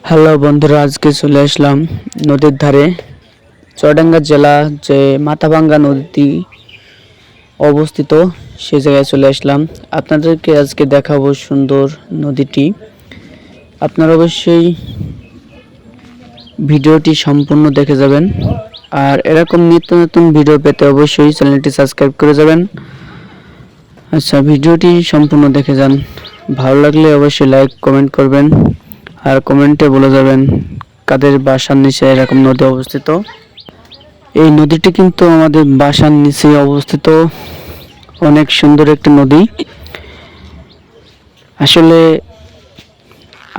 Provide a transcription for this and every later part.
Hello বন্ধুরা, আজকে চলে আসলাম নদীর ধারে। চুয়াডাঙ্গা জেলা যে মাথাভাঙ্গা নদী অবস্থিত সেই জায়গায় চলে আসলাম। আপনাদেরকে আজকে দেখাবো সুন্দর নদীটি। আপনারা অবশ্যই ভিডিওটি সম্পূর্ণ দেখে যাবেন, আর এরকম নিত্য নতুন ভিডিও পেতে অবশ্যই চ্যানেলটি সাবস্ক্রাইব করে যাবেন। আচ্ছা, ভিডিওটি সম্পূর্ণ দেখে যান। ভালো লাগলে অবশ্যই লাইক কমেন্ট করবেন, আর কমেন্টে বলে যাবেন কাদের বাসার নিচে এরকম নদী অবস্থিত। এই নদীটি কিন্তু আমাদের বাসার নিচে অবস্থিত। অনেক সুন্দর একটি নদী। আসলে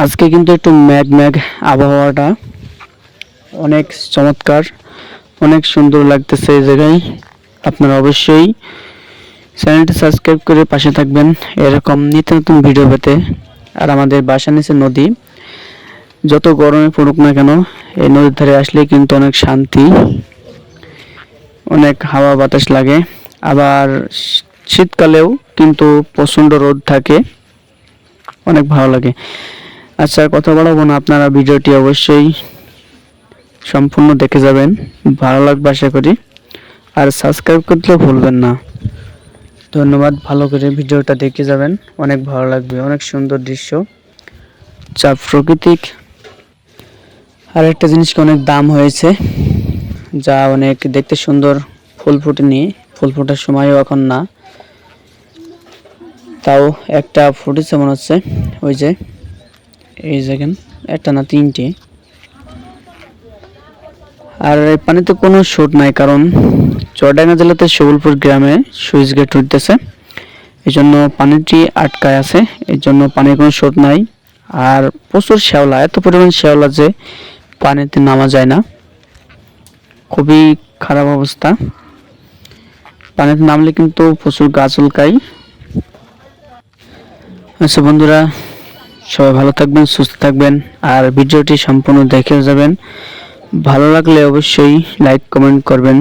আজকে কিন্তু একটু মেঘ আবহাওয়াটা অনেক চমৎকার, অনেক সুন্দর লাগতেছে এই জায়গায়। আপনারা অবশ্যই চ্যানেলটি সাবস্ক্রাইব করে পাশে থাকবেন এরকম নিত্য নতুন ভিডিও পেতে। আর আমাদের বাসার নিচে নদী, যত গরমে পড়ুক না কেন এই নদীর ধারে আসলে কিন্তু অনেক শান্তি, অনেক হাওয়া বাতাস লাগে। আবার শীতকালেও কিন্তু প্রচণ্ড রোদ থাকে, অনেক ভালো লাগে। আচ্ছা, কথা বাড়াবো না, আপনারা ভিডিওটি অবশ্যই সম্পূর্ণ দেখে যাবেন, ভালো লাগবে আশা করি। আর সাবস্ক্রাইব করতেও ভুলবেন না। ধন্যবাদ। ভালো করে ভিডিওটা দেখে যাবেন, অনেক ভালো লাগবে। অনেক সুন্দর দৃশ্য, যা প্রাকৃতিক। আর একটা জিনিসকে অনেক দাম হয়েছে, যা অনেক দেখতে সুন্দর। ফুল ফুটেনি, ফুল ফোটার সময়ও এখন না, তাও একটা ফুটেছে মনে হচ্ছে। ওই যে এই দেখেন, একটা না তিনটে। আর এই পানিতে কোনো স্রোত নাই, কারণ চুয়াডাঙ্গা জেলাতে সবলপুর গ্রামে সুইচ গেট উঠতেছে, এই জন্য পানিটি আটকায় আছে, এই জন্য পানির কোনো স্রোত নাই। আর প্রচুর শ্যাওলা, এত পরিমাণ শ্যাওলা যে পানিতে নামা যায় না, খুবই খারাপ অবস্থা। পানিতে নামলে কিন্তু প্রচুর গাছ উল্কায়। আচ্ছা বন্ধুরা, সবাই ভালো থাকবেন, সুস্থ থাকবেন, আর ভিডিওটি সম্পূর্ণ দেখে যাবেন। ভালো লাগলে অবশ্যই লাইক কমেন্ট করবেন।